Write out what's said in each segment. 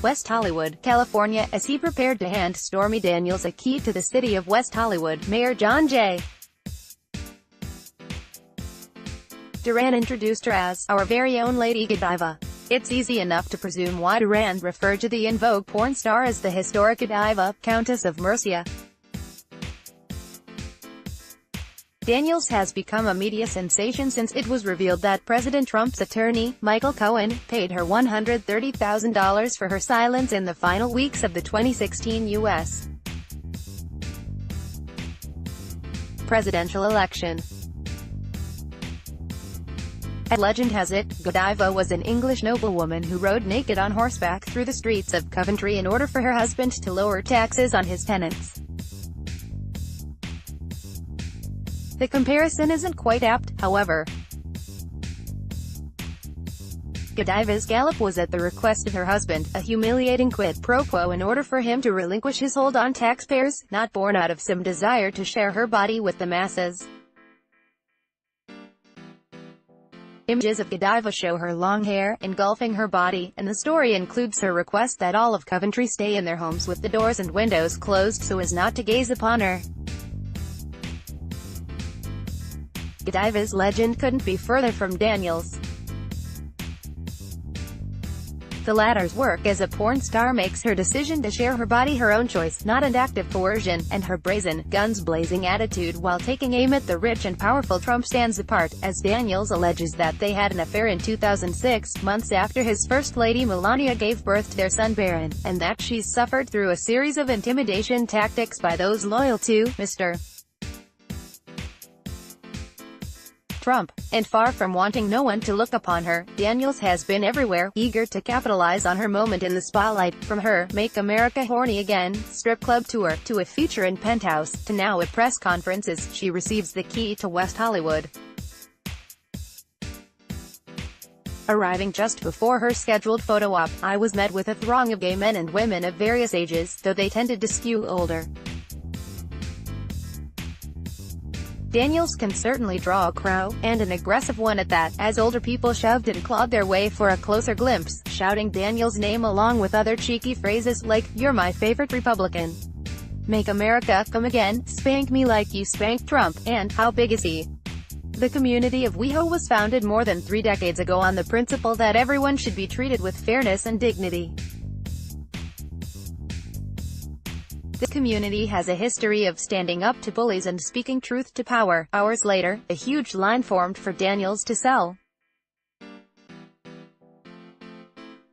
West Hollywood, California, as he prepared to hand Stormy Daniels a key to the city of West Hollywood. Mayor John J. Duran introduced her as our very own Lady Godiva. It's easy enough to presume why Duran referred to the in vogue porn star as the historic Godiva, Countess of Mercia. Daniels has become a media sensation since it was revealed that President Trump's attorney, Michael Cohen, paid her $130,000 for her silence in the final weeks of the 2016 U.S. presidential election. As legend has it, Godiva was an English noblewoman who rode naked on horseback through the streets of Coventry in order for her husband to lower taxes on his tenants. The comparison isn't quite apt, however. Godiva's gallop was at the request of her husband, a humiliating quid pro quo in order for him to relinquish his hold on taxpayers, not born out of some desire to share her body with the masses. Images of Godiva show her long hair, engulfing her body, and the story includes her request that all of Coventry stay in their homes with the doors and windows closed so as not to gaze upon her. Godiva's legend couldn't be further from Daniels. The latter's work as a porn star makes her decision to share her body her own choice, not an act of coercion, and her brazen, guns-blazing attitude while taking aim at the rich and powerful Trump stands apart, as Daniels alleges that they had an affair in 2006, months after his First Lady Melania gave birth to their son Baron, and that she's suffered through a series of intimidation tactics by those loyal to Mr. Trump. And far from wanting no one to look upon her, Daniels has been everywhere, eager to capitalize on her moment in the spotlight, from her Make America Horny Again strip club tour, to a feature in Penthouse, to now at press conferences. She receives the key to West Hollywood. Arriving just before her scheduled photo op, I was met with a throng of gay men and women of various ages, though they tended to skew older. Daniels can certainly draw a crowd, and an aggressive one at that, as older people shoved and clawed their way for a closer glimpse, shouting Daniels' name along with other cheeky phrases like, "You're my favorite Republican," "Make America Come Again," "Spank me like you spanked Trump," and "How big is he?" The community of WeHo was founded more than 3 decades ago on the principle that everyone should be treated with fairness and dignity. The community has a history of standing up to bullies and speaking truth to power. Hours later, a huge line formed for Daniels to sell.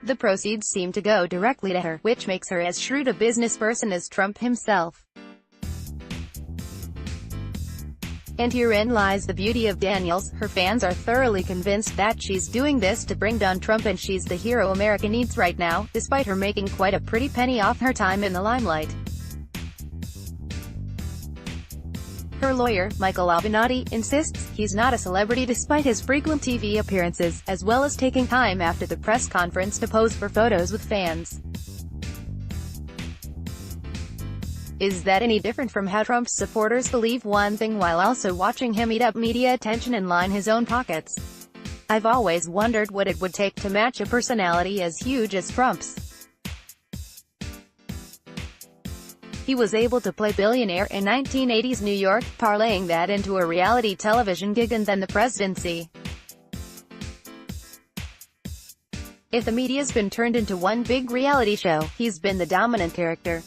The proceeds seem to go directly to her, which makes her as shrewd a businessperson as Trump himself. And herein lies the beauty of Daniels. Her fans are thoroughly convinced that she's doing this to bring down Trump and she's the hero America needs right now, despite her making quite a pretty penny off her time in the limelight. Her lawyer, Michael Avenatti, insists he's not a celebrity despite his frequent TV appearances, as well as taking time after the press conference to pose for photos with fans. Is that any different from how Trump's supporters believe one thing while also watching him eat up media attention and line his own pockets? I've always wondered what it would take to match a personality as huge as Trump's. He was able to play billionaire in 1980s New York, parlaying that into a reality television gig and then the presidency. If the media's been turned into one big reality show, he's been the dominant character.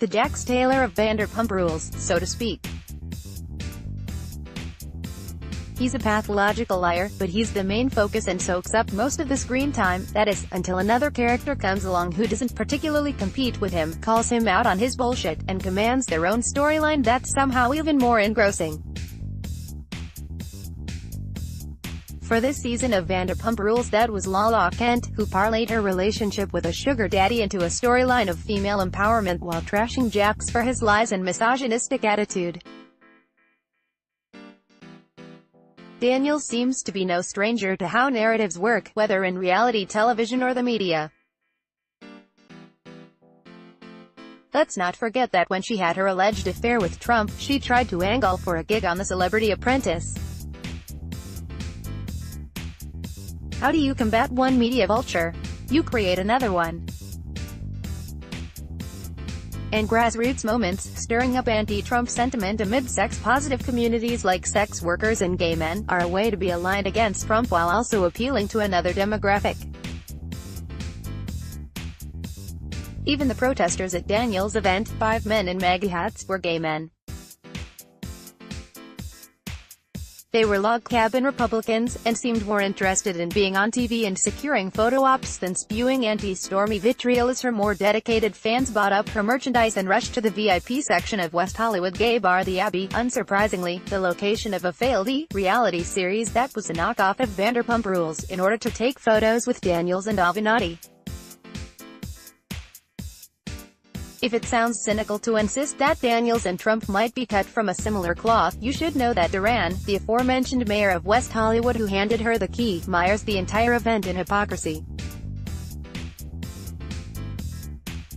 The Jax Taylor of Vanderpump Rules, so to speak. He's a pathological liar, but he's the main focus and soaks up most of the screen time, that is, until another character comes along who doesn't particularly compete with him, calls him out on his bullshit, and commands their own storyline that's somehow even more engrossing. For this season of Vanderpump Rules, that was Lala Kent, who parlayed her relationship with a sugar daddy into a storyline of female empowerment while trashing Jax for his lies and misogynistic attitude. Daniels seems to be no stranger to how narratives work, whether in reality television or the media. Let's not forget that when she had her alleged affair with Trump, she tried to angle for a gig on The Celebrity Apprentice. How do you combat one media vulture? You create another one. And grassroots moments, stirring up anti-Trump sentiment amid sex-positive communities like sex workers and gay men, are a way to be aligned against Trump while also appealing to another demographic. Even the protesters at Daniels' event, 5 men in MAGA hats, were gay men. They were log cabin Republicans, and seemed more interested in being on TV and securing photo ops than spewing anti-Stormy vitriol as her more dedicated fans bought up her merchandise and rushed to the VIP section of West Hollywood gay bar The Abbey, unsurprisingly, the location of a failed reality series that was a knockoff of Vanderpump Rules, in order to take photos with Daniels and Avenatti. If it sounds cynical to insist that Daniels and Trump might be cut from a similar cloth, you should know that Duran, the aforementioned mayor of West Hollywood who handed her the key, mires the entire event in hypocrisy.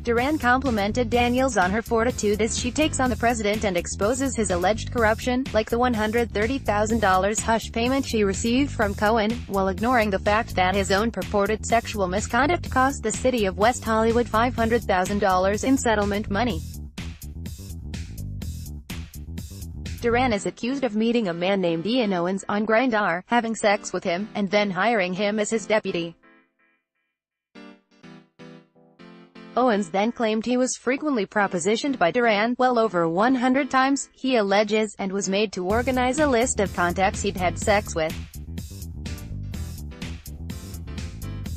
Duran complimented Daniels on her fortitude as she takes on the president and exposes his alleged corruption, like the $130,000 hush payment she received from Cohen, while ignoring the fact that his own purported sexual misconduct cost the city of West Hollywood $500,000 in settlement money. Duran is accused of meeting a man named Ian Owens on Grindr, having sex with him, and then hiring him as his deputy. Owens then claimed he was frequently propositioned by Duran, well over 100 times, he alleges, and was made to organize a list of contacts he'd had sex with.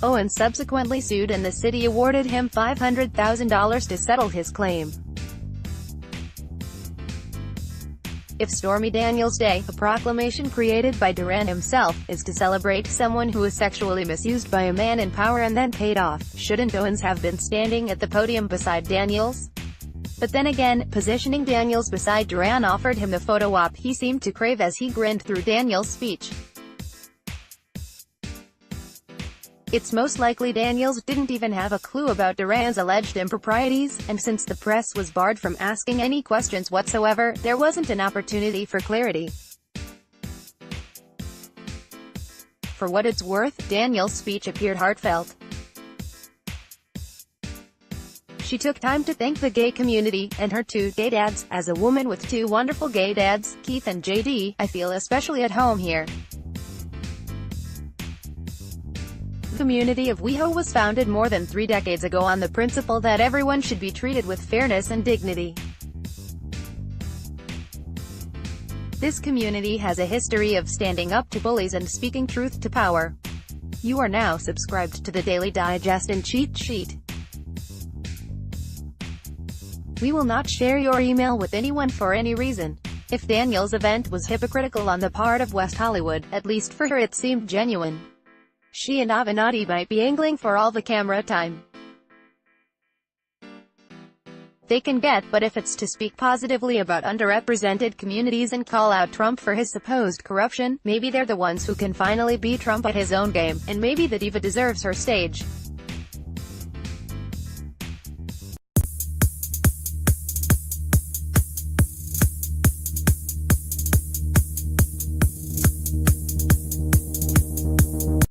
Owens subsequently sued and the city awarded him $500,000 to settle his claim. If Stormy Daniels' Day, a proclamation created by Duran himself, is to celebrate someone who was sexually misused by a man in power and then paid off, shouldn't Owens have been standing at the podium beside Daniels? But then again, positioning Daniels beside Duran offered him the photo op he seemed to crave as he grinned through Daniels' speech. It's most likely Daniels didn't even have a clue about Duran's alleged improprieties, and since the press was barred from asking any questions whatsoever, there wasn't an opportunity for clarity. For what it's worth, Daniels' speech appeared heartfelt. She took time to thank the gay community, and her 2 gay dads. As a woman with 2 wonderful gay dads, Keith and JD, I feel especially at home here. The community of WeHo was founded more than 3 decades ago on the principle that everyone should be treated with fairness and dignity. This community has a history of standing up to bullies and speaking truth to power. You are now subscribed to the Daily Digest and Cheat Sheet. We will not share your email with anyone for any reason. If Daniels' event was hypocritical on the part of West Hollywood, at least for her it seemed genuine. She and Avenatti might be angling for all the camera time they can get, but if it's to speak positively about underrepresented communities and call out Trump for his supposed corruption, maybe they're the ones who can finally beat Trump at his own game, and maybe the diva deserves her stage.